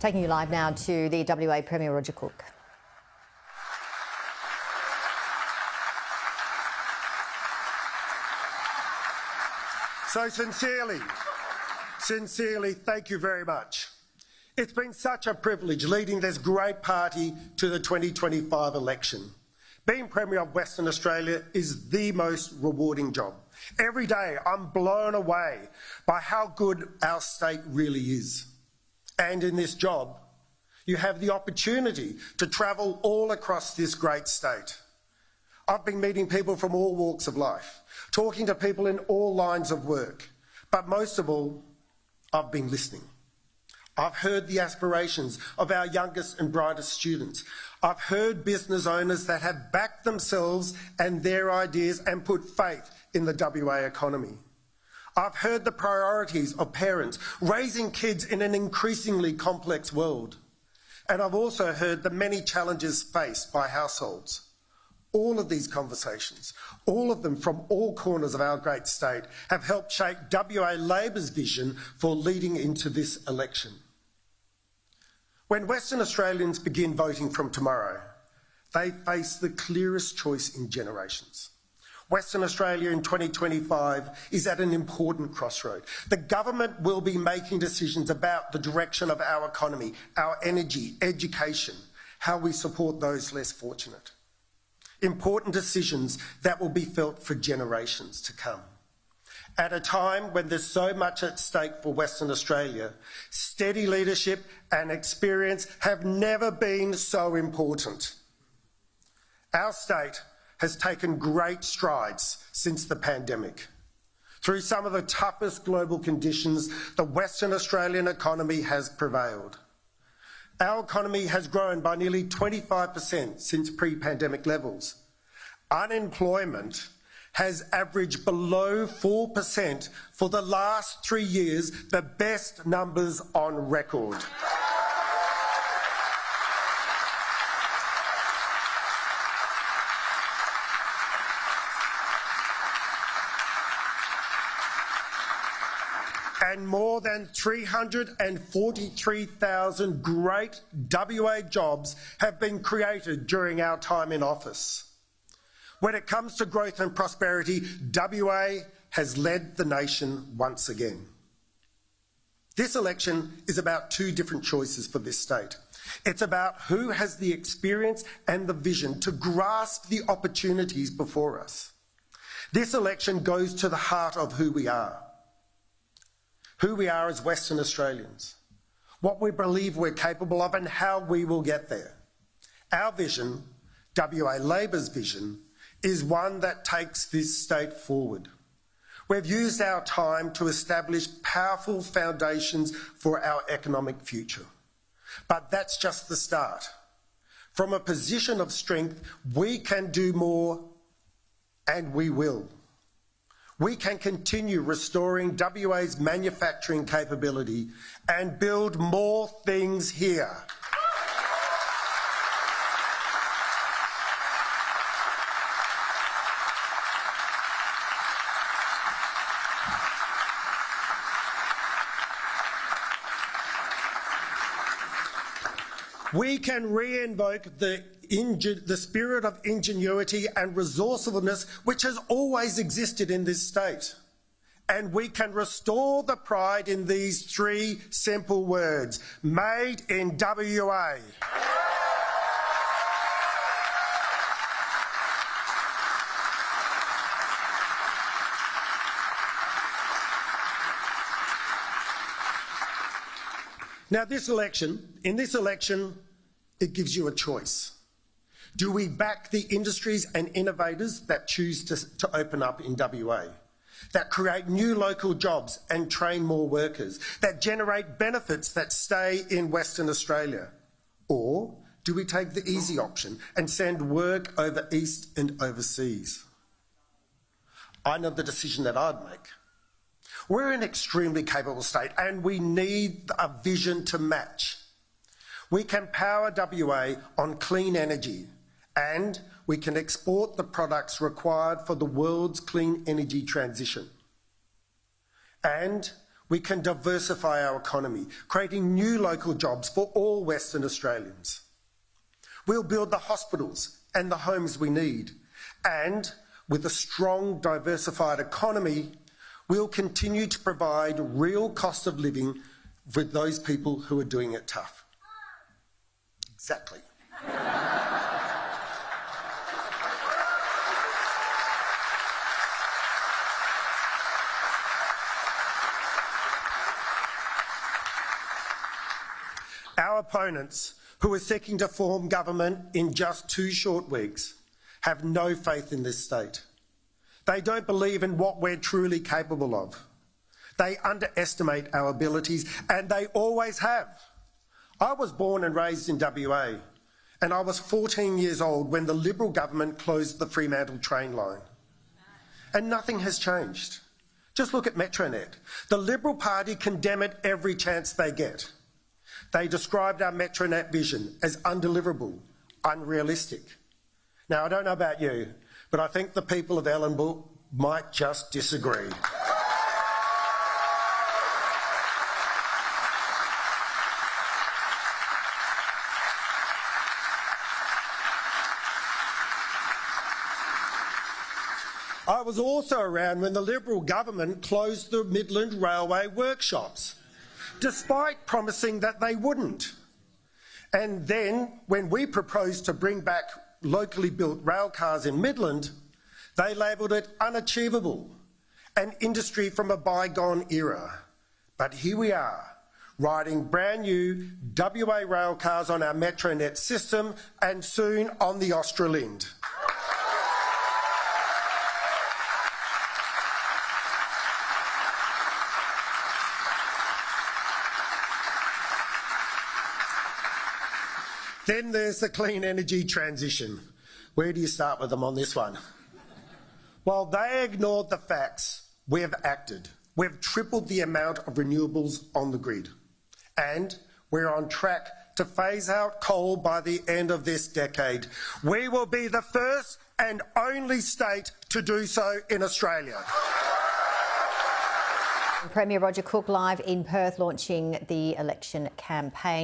Taking you live now to the WA Premier Roger Cook. So sincerely, thank you very much. It's been such a privilege leading this great party to the 2025 election. Being Premier of Western Australia is the most rewarding job. Every day I'm blown away by how good our state really is. And in this job, you have the opportunity to travel all across this great state. I've been meeting people from all walks of life, talking to people in all lines of work, but most of all, I've been listening. I've heard the aspirations of our youngest and brightest students. I've heard business owners that have backed themselves and their ideas and put faith in the WA economy. I've heard the priorities of parents raising kids in an increasingly complex world. And I've also heard the many challenges faced by households. All of these conversations, all of them from all corners of our great state, have helped shape WA Labor's vision for leading into this election. When Western Australians begin voting from tomorrow, they face the clearest choice in generations. Western Australia in 2025 is at an important crossroad. The government will be making decisions about the direction of our economy, our energy, education, how we support those less fortunate. Important decisions that will be felt for generations to come. At a time when there's so much at stake for Western Australia, steady leadership and experience have never been so important. Our state has taken great strides since the pandemic. Through some of the toughest global conditions, the Western Australian economy has prevailed. Our economy has grown by nearly 25% since pre-pandemic levels. Unemployment has averaged below 4% for the last 3 years, the best numbers on record. And more than 343,000 great WA jobs have been created during our time in office. When it comes to growth and prosperity, WA has led the nation once again. This election is about two different choices for this state. It's about who has the experience and the vision to grasp the opportunities before us. This election goes to the heart of who we are as Western Australians, what we believe we're capable of and how we will get there. Our vision, WA Labor's vision, is one that takes this state forward. We've used our time to establish powerful foundations for our economic future. But that's just the start. From a position of strength, we can do more, and we will. We can continue restoring WA's manufacturing capability and build more things here. We can re-invoke the spirit of ingenuity and resourcefulness which has always existed in this state. And we can restore the pride in these three simple words: made in WA. Now, in this election, it gives you a choice. Do we back the industries and innovators that choose to open up in WA, that create new local jobs and train more workers, that generate benefits that stay in Western Australia? Or do we take the easy option and send work over east and overseas? I know the decision that I'd make. We're an extremely capable state and we need a vision to match. We can power WA on clean energy and we can export the products required for the world's clean energy transition. And We can diversify our economy, creating new local jobs for all Western Australians. We'll build the hospitals and the homes we need. And with a strong, diversified economy, we'll continue to provide real cost of living with those people who are doing it tough. Exactly. Our opponents, who are seeking to form government in just 2 short weeks, have no faith in this state. They don't believe in what we're truly capable of. They underestimate our abilities, and they always have. I was born and raised in WA, and I was 14 years old when the Liberal government closed the Fremantle train line. And nothing has changed. Just look at Metronet. The Liberal Party condemn it every chance they get. They described our Metronet vision as undeliverable, unrealistic. Now, I don't know about you, but I think the people of Ellenbrook might just disagree. I was also around when the Liberal government closed the Midland Railway workshops, despite promising that they wouldn't. And then, when we proposed to bring back locally built rail cars in Midland, they labelled it unachievable, an industry from a bygone era. But here we are, riding brand new WA rail cars on our Metronet system and soon on the Australind. Then there's the clean energy transition. Where do you start with them on this one? While they ignored the facts, we've acted. We've tripled the amount of renewables on the grid. And we're on track to phase out coal by the end of this decade. We will be the first and only state to do so in Australia. Premier Roger Cook live in Perth launching the election campaign.